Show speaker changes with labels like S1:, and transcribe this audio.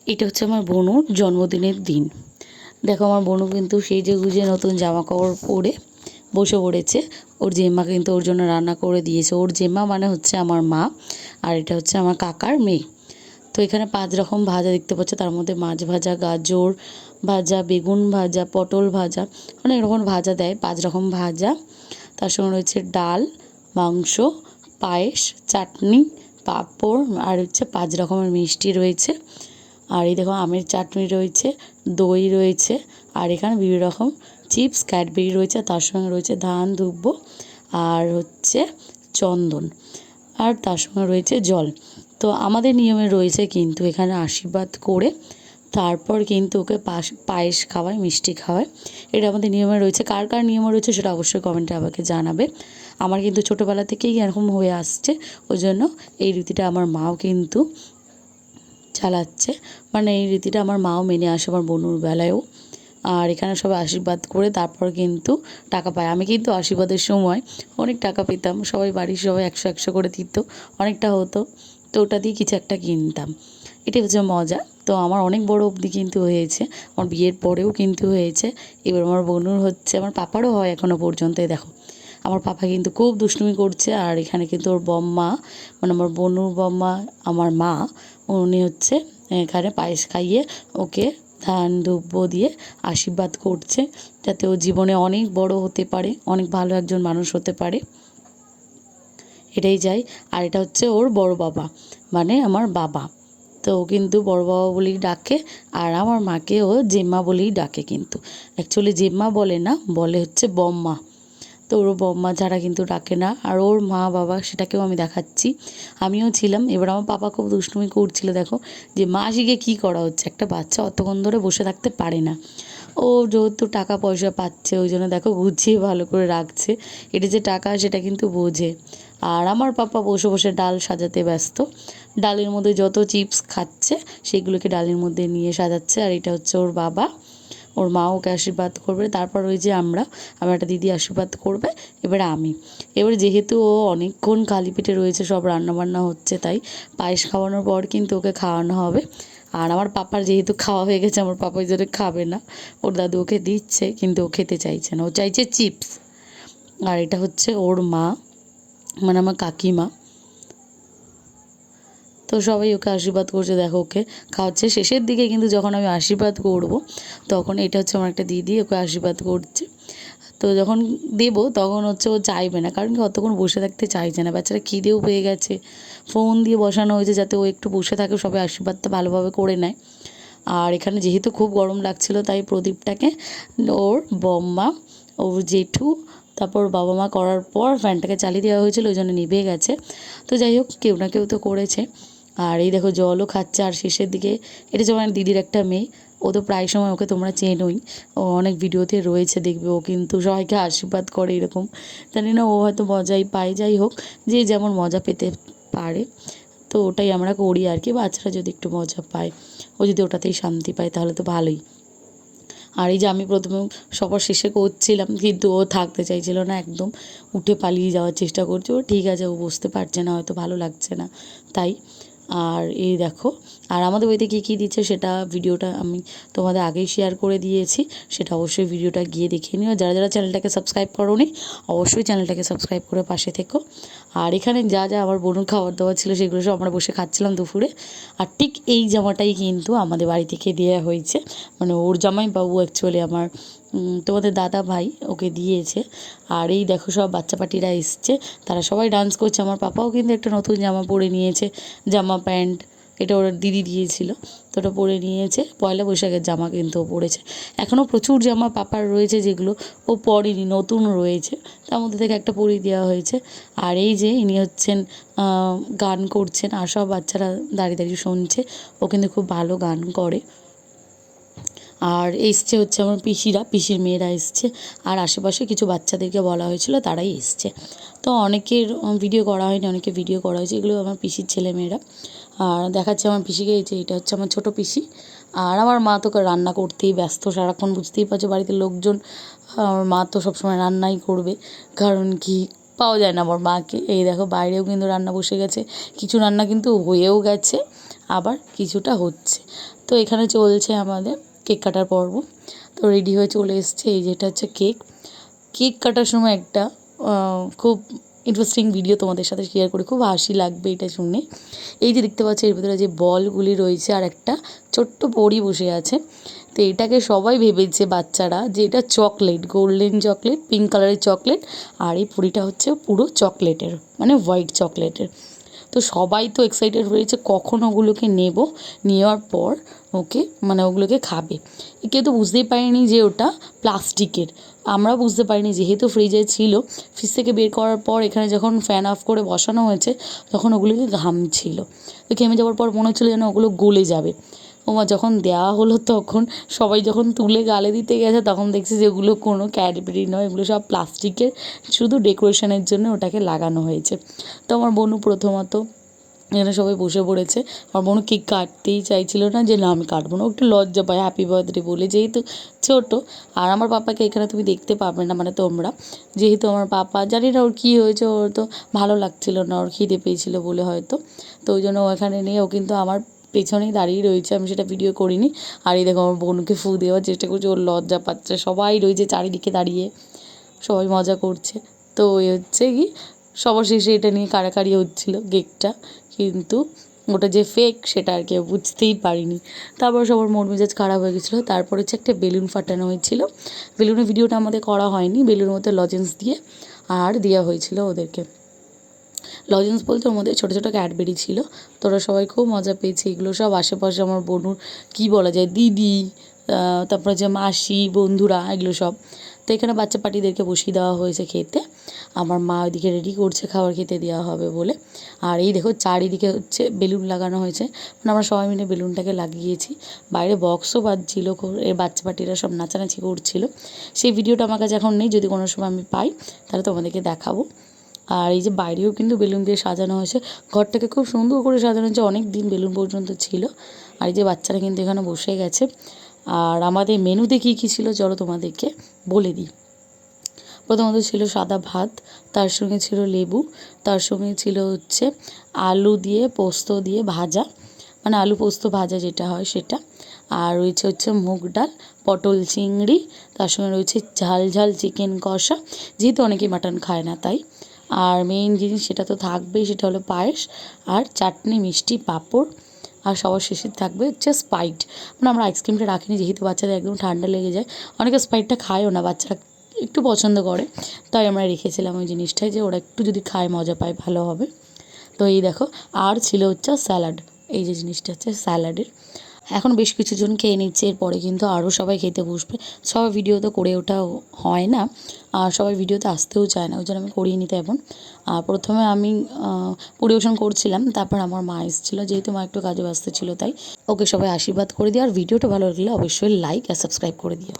S1: এটা হচ্ছে আমার বোনুর জন্মদিনের দিন। দেখো আমার বোনু কিন্তু সেজে গুজে নতুন জামা কাপড় পরে বসে পড়েছে। ওর জেম্মা কিন্তু ওর জন্য রান্না করে দিয়েছে। ওর জেম্মা মানে হচ্ছে আমার মা, আর এটা হচ্ছে আমার কাকার মেয়ে। তো এখানে 5 রকম ভাজা দেখতে পাচ্ছ, তার মধ্যে মাছ ভাজা, গাজর ভাজা, বেগুন ভাজা, পটল ভাজা, অনেক রকম ভাজা দেয়। 5 রকম ভাজা, তার সঙ্গে রয়েছে ডাল, মাংস, পায়েস, চাটনি, পাঁপড়, আর হচ্ছে 5 রকমের মিষ্টি রয়েছে। আর এই দেখো আমের চাটনি রয়েছে, দই রয়েছে, আর এখানে বিভিন্ন রকম চিপস, ক্যাডবেরি রয়েছে, তার সঙ্গে রয়েছে ধান দুব্বো, আর হচ্ছে চন্দন, আর তার সঙ্গে রয়েছে জল। তো আমাদের নিয়মে রয়েছে কিন্তু এখানে আশীর্বাদ করে তারপর কিন্তু ওকে পায়েস খাওয়ায়, মিষ্টি খাওয়ায়। এটা আমাদের নিয়মে রয়েছে। কার কার নিয়মে রয়েছে সেটা অবশ্যই কমেন্টে আমাকে জানাবে। আমার কিন্তু ছোটোবেলা থেকেই এরকম হয়ে আসছে, ওই জন্য এই রীতিটা আমার মাও কিন্তু চালাচ্ছে। মানে এই রীতিটা আমার মাও মেনে আসে আমার বোনুর বেলায়ও। আর এখানে সবাই আশীর্বাদ করে তারপর কিন্তু টাকা পায়। আমি কিন্তু আশীর্বাদের সময় অনেক টাকা পেতাম। সবাই বাড়ির সবাই 100 করে দিত, অনেকটা হতো। তো ওটা দিয়ে কিছু একটা কিনতাম। এটাই হচ্ছে মজা। তো আমার অনেক বড় অবধি কিন্তু হয়েছে, আমার বিয়ের পরেও কিন্তু হয়েছে। এবার আমার বোনুর হচ্ছে, আমার পাপারও হয় এখনও পর্যন্ত। এই দেখো আমার পাপা কিন্তু খুব দুষ্টুমি করছে। আর এখানে কিন্তু ওর বম্মা, মানে আমার বোনুর বম্মা, আমার মা, উনি হচ্ছে এখানে পায়েস খাইয়ে ওকে ধান দুব্বো দিয়ে আশীর্বাদ করছে, যাতে ও জীবনে অনেক বড় হতে পারে, অনেক ভালো একজন মানুষ হতে পারে, এটাই চাই। আর এটা হচ্ছে ওর বড় বাবা, মানে আমার বাবা। তো ও কিন্তু বড় বাবা বলেই ডাকে, আর আমার মাকে ও জেম্মা বলেই ডাকে। কিন্তু অ্যাকচুয়ালি জেম্মা বলে না, বলে হচ্ছে বম্মা। তো ওর বম্মা ছাড়া কিন্তু ডাকে না। আর ওর মা বাবা সেটাকেও আমি দেখাচ্ছি, আমিও ছিলাম। এবার আমার পাপা খুব দুষ্টুমি করছিল, দেখো যে মাসিকে কী করা হচ্ছে। একটা বাচ্চা অতক্ষণ ধরে বসে থাকতে পারে না, ও যেহেতু টাকা পয়সা পাচ্ছে ওই জন্য দেখো গুছিয়ে ভালো করে রাখছে। এটা যে টাকা সেটা কিন্তু বোঝে। আর আমার পাপা বসে বসে ডাল সাজাতে ব্যস্ত, ডালের মধ্যে যত চিপস খাচ্ছে সেগুলোকে ডালের মধ্যে নিয়ে সাজাচ্ছে। আর এটা হচ্ছে ওর বাবা, ওর মা ওকে আশীর্বাদ করবে। তারপর ওই যে আমার একটা দিদি আশীর্বাদ করবে। এবারে আমি, এবারে যেহেতু ও অনেকক্ষণ খালি পেটে রয়েছে, সব রান্নাবান্না হচ্ছে, তাই পায়েস খাওয়ানোর পর কিন্তু ওকে খাওয়ানো হবে। আর আমার পাপার যেহেতু খাওয়া হয়ে গেছে, আমার পাপা ওই জন্য খাবে না। ওর দাদু ওকে দিচ্ছে কিন্তু ও খেতে চাইছে না, ও চাইছে চিপস। আর এটা হচ্ছে ওর মা, মানে আমার কাকিমা। তো সবাই ওকে আশীর্বাদ করছে, দেখো ওকে খাওয়াচ্ছে। শেষের দিকে কিন্তু যখন আমি আশীর্বাদ করব, তখন এটা হচ্ছে আমার একটা দিদি ওকে আশীর্বাদ করছে। তো যখন দেবো তখন হচ্ছে ও চাইবে না, কারণ কি অতক্ষণ বসে থাকতে চাইছে না। বাচ্চারা খিদেও পেয়ে গেছে, ফোন দিয়ে বসানো হয়েছে যাতে ও একটু বসে থাকে, সবাই আশীর্বাদটা ভালোভাবে করে নেয়। আর এখানে যেহেতু খুব গরম লাগছিল, তাই প্রদীপটাকে ওর বম্মা, ওর জেঠু, তারপর বাবা মা করার পর ফ্যানটাকে চালিয়ে দেওয়া হয়েছিল, ওই জন্য নিভে গেছে। তো যাই হোক, কেউ না কেউ তো করেছে। আর এই দেখো জলও খাচ্ছে। আর শেষের দিকে এটা যেমন দিদির একটা মেয়ে, ও তো প্রায় সময় ওকে তোমরা চেনোই, ও অনেক ভিডিওতে রয়েছে, দেখবে ও কিন্তু সবাইকে আশীর্বাদ করে এরকম। জানি না ও হয়তো মজাই পায়। যাই হোক, যে যেমন মজা পেতে পারে, তো ওটাই আমরা করি আর কি। বাচ্চারা যদি একটু মজা পায়, ও যদি ওটাতেই শান্তি পায়, তাহলে তো ভালোই। আর এই যে আমি প্রথমে সবার শেষে করছিলাম, কিন্তু ও থাকতে চাইছিল না একদম, উঠে পালিয়ে যাওয়ার চেষ্টা করছে। ও ঠিক আছে, ও বসতে পারছে না, হয়তো ভালো লাগছে না তাই। আর এই দেখো, আর আমাদের বাড়িতে কী কী দিচ্ছে সেটা ভিডিওটা আমি তোমাদের আগেই শেয়ার করে দিয়েছি, সেটা অবশ্যই ভিডিওটা গিয়ে দেখে নিও। যারা যারা চ্যানেলটাকে সাবস্ক্রাইব করোনি, অবশ্যই চ্যানেলটাকে সাবস্ক্রাইব করে পাশে থেকো। আর এখানে যা যা আমার বোনের খাবার দাবার ছিল সেগুলো সব আমরা বসে খাচ্ছিলাম দুপুরে। আর ঠিক এই জামাটাই কিন্তু আমাদের বাড়ি থেকে দেওয়া হয়েছে, মানে ওর জামাইবাবু অ্যাকচুয়ালি আমার তোমাদের দাদা ভাই ওকে দিয়েছে। আর এই দেখো সব বাচ্চা পাটিরা এসছে, তারা সবাই ডান্স করছে। আমার পাপাও কিন্তু একটা নতুন জামা পরে নিয়েছে, জামা প্যান্ট, এটা ওর দিদি দিয়েছিল, তো ওটা পরে নিয়েছে। পয়লা বৈশাখের জামা কিন্তু ও পরেছে। এখনও প্রচুর জামা পাপার রয়েছে যেগুলো ও পরেনি, নতুন রয়েছে, তার মধ্যে থেকে একটা পরিয়ে দেওয়া হয়েছে। আর এই যে ইনি হচ্ছেন গান করছেন, আর সব বাচ্চারা দাঁড়িয়ে দাঁড়িয়ে শুনছে। ও কিন্তু খুব ভালো গান করে। আর এসছে হচ্ছে আমার পিসিরা, পিসির মেয়েরা এসছে। আর আশেপাশে কিছু বাচ্চাদেরকে বলা হয়েছিল, তারাই এসছে। তো অনেকের ভিডিও করা হয়নি, অনেকে ভিডিও করা হয়েছে, এগুলো আমার পিসির ছেলেমেয়েরা। আর দেখাচ্ছে আমার পিসিকে, এই যে এটা হচ্ছে আমার ছোটো পিসি। আর আমার মা তো রান্না করতেই ব্যস্ত সারাক্ষণ, বুঝতেই পারছো বাড়িতে লোকজন। আমার মা তো সবসময় রান্নাই করবে, কারণ কি পাওয়া যায় না আমার মাকে। এই দেখো বাইরেও কিন্তু রান্না বসে গেছে, কিছু রান্না কিন্তু হয়েও গেছে। আবার কিছুটা হচ্ছে। তো এখানে চলছে আমাদের কেক কাটার পর্ব। তো রেডি হয়ে চলে এসছে, এই যেটা হচ্ছে কেক। কেক কাটার সময় একটা খুব ইন্টারেস্টিং ভিডিও তোমাদের সাথে শেয়ার করি, খুব হাসি লাগবে এটা শুনে। এই যে দেখতে পাচ্ছ এর ভিতরে যে বলগুলি রয়েছে আর একটা ছোট্ট পরী বসে আছে। তো এটাকে সবাই ভেবেছে বাচ্চারা যে এটা চকলেট, গোল্ডেন চকলেট, পিঙ্ক কালারের চকলেট, আর এই পরীটা হচ্ছে পুরো চকলেটের, মানে হোয়াইট চকলেটের। তো সবাই তো এক্সাইটেড হয়েছে কখন ওগুলোকে নেব, নেওয়ার পর ওকে মানে ওগুলোকে খাবে। কেউ তো বুঝতেই পারেনি যে ওটা প্লাস্টিকের। আমরা বুঝতে পারিনি, যেহেতু ফ্রিজে ছিল, ফ্রিজ থেকে বের করার পর এখানে যখন ফ্যান অফ করে বসানো হয়েছে তখন ওগুলোকে ঘামছিল। তো ঘেমে যাওয়ার পর মনে হচ্ছিলো যেন ওগুলো গলে যাবে। ওমা যখন দেওয়া হলো তখন সবাই যখন তুলে গালে দিতে গেছে তখন দেখছি যে ওগুলো কোনো ক্যাডবেরি নয়, এগুলো সব প্লাস্টিকের, শুধু ডেকোরেশনের জন্য ওটাকে লাগানো হয়েছে। তো আমার বোনও প্রথমত এখানে সবাই বসে পড়েছে। আমার বোনও কেক কাটতেই চাইছিল না, যে না আমি কাটবো না, ও একটু লজ্জা পায় হ্যাপি বার্থডে বলে, যেহেতু ছোটো। আর আমার পাপাকে এখানে তুমি দেখতে পাবে না, মানে তোমরা, যেহেতু আমার পাপা জানি না ওর কী হয়েছে, ওর তো ভালো লাগছিল না, ওর খিদে পেয়েছিলো বলে হয়তো। তো ওই জন্য ও এখানে নেই, ও কিন্তু আমার পেছনেই দাঁড়িয়ে রয়েছে, আমি সেটা ভিডিও করিনি। আর এই দেখো আমার বোনকে ফু দেওয়ার চেষ্টা করছে, ওর লজ্জা পাচ্ছে, সবাই রয়েছে চারিদিকে দাঁড়িয়ে, সবাই মজা করছে। তো ওই হচ্ছে কি সবার শেষে এটা নিয়ে কাড়াকাড়ি হচ্ছিলো কেকটা, কিন্তু ওটা যে ফেক সেটা আর কেউ বুঝতেই পারিনি। তারপর সবার মন মেজাজ খারাপ হয়ে গেছিলো। তারপর হচ্ছে একটা বেলুন ফাটানো হয়েছিল, বেলুনের ভিডিওটা আমাদের করা হয়নি, বেলুনের মধ্যে লজেন্স দিয়ে আর দেওয়া হয়েছিল ওদেরকে। লজেন্স বলতে ওর মধ্যে ছোটো ছোটো ক্যাডবেরি ছিল। তোরা সবাই খুব মজা পেয়েছে। এগুলো সব আশেপাশে আমার বোনুর কী বলা যায় দিদি, তারপরে যে মাসি, বন্ধুরা, এগুলো সব। তো এখানে বাচ্চা পার্টিদেরকে বসিয়ে দেওয়া হয়েছে খেতে। আমার মা ওইদিকে রেডি করছে খাবার খেতে দেওয়া হবে বলে। আর এই দেখো চারিদিকে হচ্ছে বেলুন লাগানো হয়েছে, মানে আমরা সবাই মিলে বেলুনটাকে লাগিয়েছি। বাইরে বক্সও বাজছিল, এর বাচ্চা পার্টিরা সব নাচানাচি করছিল। সেই ভিডিওটা আমার কাছে এখন নেই, যদি কোনো সময় আমি পাই তাহলে তোমাদেরকে দেখাবো। আর এই যে বাইরেও কিন্তু বেলুন দিয়ে সাজানো হয়েছে, ঘরটাকে খুব সুন্দর করে সাজানো হয়েছে, অনেক দিন বেলুন পর্যন্ত ছিল। আর এই যে বাচ্চারা কিন্তু এখানে বসে গেছে। আর আমাদের মেনুতে কী কী ছিল চলো তোমাদেরকে বলে দিই। প্রথমত ছিল সাদা ভাত, তার সঙ্গে ছিল লেবু, তার সঙ্গে ছিল হচ্ছে আলু দিয়ে পোস্ত দিয়ে ভাজা, মানে আলু পোস্ত ভাজা যেটা হয় সেটা। আর রয়েছে হচ্ছে মুগ ডাল, পটল চিংড়ি, তার সঙ্গে রয়েছে ঝাল ঝাল চিকেন কষা, যেহেতু অনেকেই মাটন খায় না তাই। আর মেইন জিনিস সেটা তো থাকবেই, সেটা হলো পায়েস, আর চাটনি, মিষ্টি, পাঁপড়। আর সবার শেষে থাকবে হচ্ছে স্প্রাইট। মানে আমরা আইসক্রিমটা রাখিনি, যেহেতু বাচ্চাদের একদম ঠান্ডা লেগে যায়, অনেকে স্প্রাইটটা খায়ও না, বাচ্চারা একটু পছন্দ করে, তাই আমরা রেখেছিলাম ওই জিনিসটাই, যে ওরা একটু যদি খায় মজা পায় ভালো হবে। তো এই দেখো, আর ছিল হচ্ছে স্যালাড, এই যে জিনিসটা হচ্ছে স্যালাডের। এখন বেশ কিছুজন খেয়ে নিচ্ছে, এরপরে কিন্তু আরও সবাই খেতে বসবে। সবাই ভিডিও তো করে ওঠা হয় না, আর সবাই ভিডিওতে আসতেও চায় না, ওই জন্য আমি করিয়ে নিতে এখন। আর প্রথমে আমি পরিবেশন করছিলাম, তারপর আমার মা এসেছিলো, যেহেতু মা একটু কাজে ব্যস্ত ছিল তাই। ওকে সবাই আশীর্বাদ করে দিও, আর ভিডিওটা ভালো লাগলে অবশ্যই লাইক আর সাবস্ক্রাইব করে দিও।